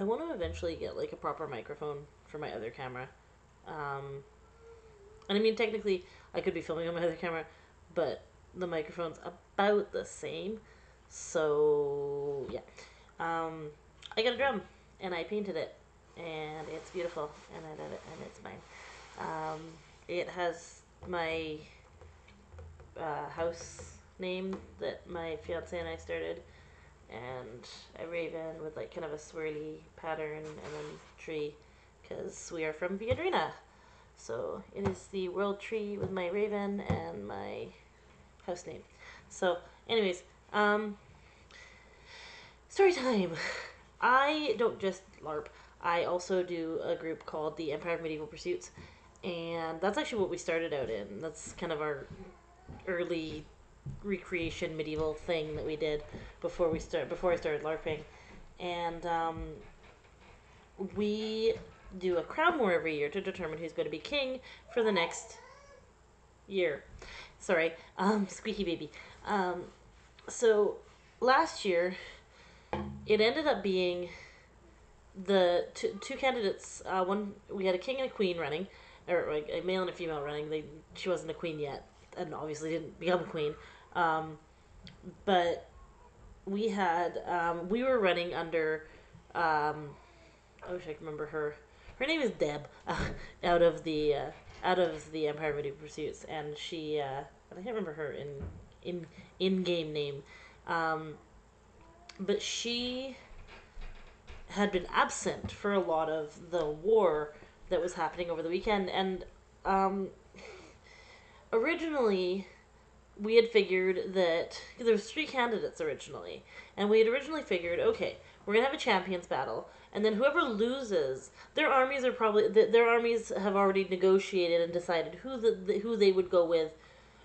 I want to eventually get like a proper microphone for my other camera. Um, and I mean, technically, I could be filming on my other camera, but the microphone's about the same. So yeah, I got a drum and I painted it, and it's beautiful, and I love it, and it's mine. It has my house name that my fiance and I started, and a raven with like kind of a swirly pattern, and then tree, because we are from Viadrina. So it is the world tree with my raven and my house name. So, anyways, story time. I don't just LARP. I also do a group called the Empire of Medieval Pursuits, and that's actually what we started out in. That's kind of our early recreation medieval thing that we did before I started LARPing, and we do a crown war every year to determine who's going to be king for the next year. Sorry, squeaky baby. So last year it ended up being the two candidates. One, we had a king and a queen running, or like a male and a female running. She wasn't a queen yet, and obviously didn't become a queen. Um, but we were running under. I wish I could remember her. Her name is Deb, out of the Empire of Medieval Pursuits, and I can't remember her in game name, um, but she had been absent for a lot of the war that was happening over the weekend, and um, originally we had figured that there was three candidates originally, and we had originally figured, okay, we're gonna have a champions battle, and then whoever loses, their armies have already negotiated and decided who they would go with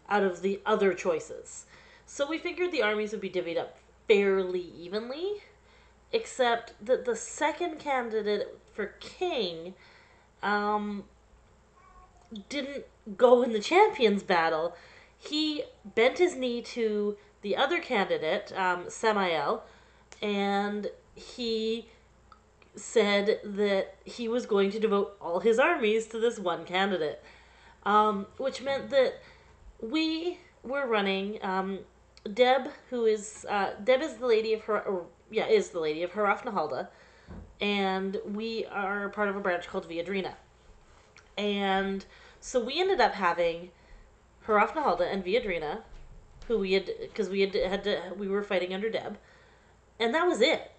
out of the other choices. So we figured the armies would be divvied up fairly evenly, except that the second candidate for king um, didn't go in the champions battle. He bent his knee to the other candidate, Samael, and he said that he was going to devote all his armies to this one candidate, which meant that we were running. Deb is the lady of her, or yeah, is the lady of Harafnahalda, and we are part of a branch called Viadrina. And so we ended up having Harafnahalda and Viadrina, who we had because we were fighting under Deb, and that was it.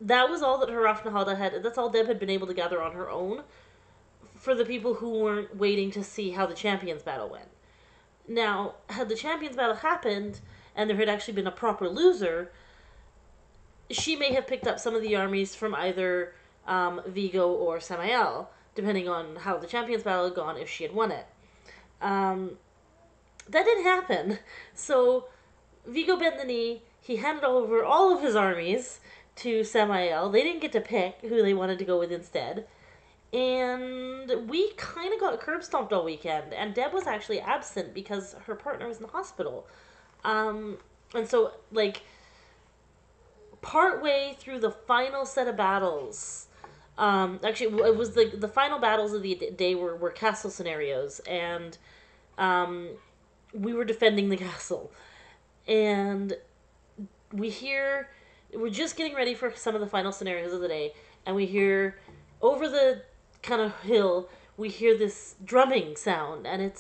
That was all that Harafnahalda had. That's all Deb had been able to gather on her own for the people who weren't waiting to see how the champions battle went. Now, had the champions battle happened and there had actually been a proper loser, she may have picked up some of the armies from either Vigo or Samael, depending on how the champions battle had gone if she had won it. That didn't happen. So Vigo bent the knee. He handed over all of his armies to Samael. They didn't get to pick who they wanted to go with instead. And we kind of got curb stomped all weekend. And Deb was actually absent because her partner was in the hospital. And so, like, partway through the final set of battles, actually, it was the final battles of the day were castle scenarios. And we were defending the castle. And we're just getting ready for some of the final scenarios of the day, and we hear over the kind of hill, we hear this drumming sound, and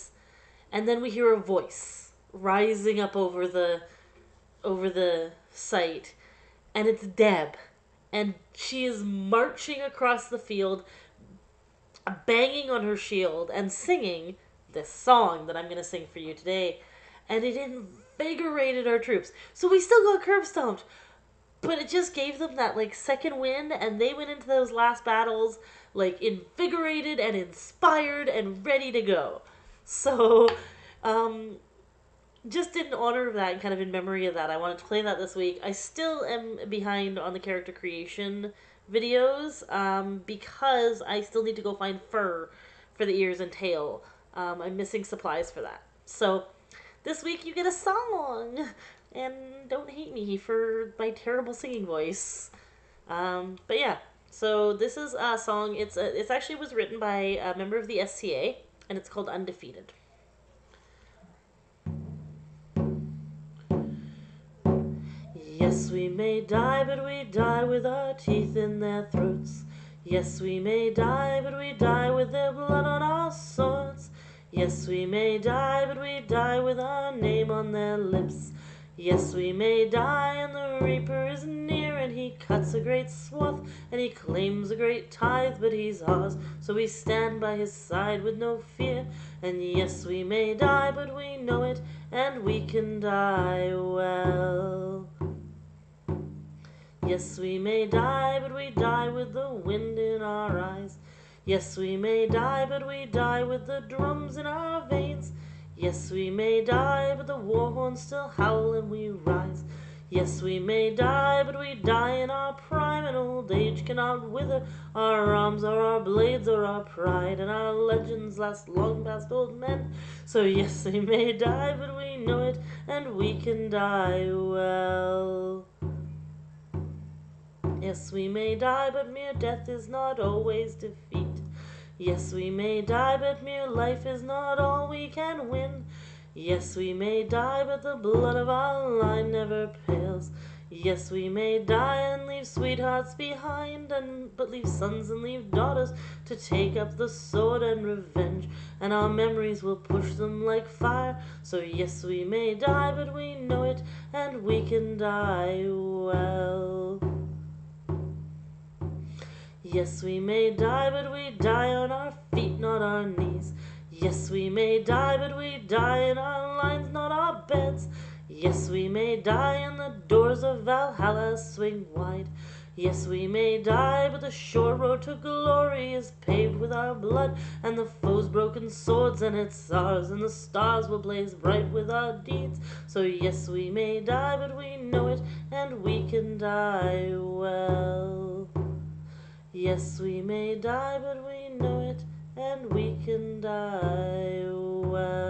then we hear a voice rising up over the site, and it's Deb, and she is marching across the field, banging on her shield and singing this song that I'm going to sing for you today, and it invigorated our troops. So we still got curb stomped, but it just gave them that like second wind, and they went into those last battles like invigorated and inspired and ready to go. So, just in honor of that and kind of in memory of that, I wanted to play that this week. I still am behind on the character creation videos because I still need to go find fur for the ears and tail. I'm missing supplies for that. So this week you get a song, and don't hate me for my terrible singing voice. But yeah, So this is a song. It's actually was written by a member of the SCA, and it's called "Undefeated." Yes, we may die, but we die with our teeth in their throats. Yes, we may die, but we die with their blood on our swords. Yes, we may die, but we die with our name on their lips. Yes, we may die, and the Reaper is near, and he cuts a great swath, and he claims a great tithe, but he's ours, so we stand by his side with no fear. And yes, we may die, but we know it, and we can die well. Yes, we may die, but we die with the wind in our eyes. Yes, we may die, but we die with the drums in our veins. Yes, we may die, but the war horns still howl and we rise. Yes, we may die, but we die in our prime, and old age cannot wither our arms or our blades or our pride, and our legends last long past old men. So yes, we may die, but we know it, and we can die well. Yes, we may die, but mere death is not always defeat. Yes, we may die, but mere life is not all we can win. Yes, we may die, but the blood of our line never pales. Yes, we may die and leave sweethearts behind, but leave sons and leave daughters to take up the sword and revenge, and our memories will push them like fire. So yes, we may die, but we know it, and we can die well. Yes, we may die, but we die on our feet, not our knees. Yes, we may die, but we die in our lines, not our beds. Yes, we may die, and the doors of Valhalla swing wide. Yes, we may die, but the short road to glory is paved with our blood, and the foe's broken swords, and it's ours, and the stars will blaze bright with our deeds. So yes, we may die, but we know it, and we can die well. Yes, we may die, but we know it, and we can die well.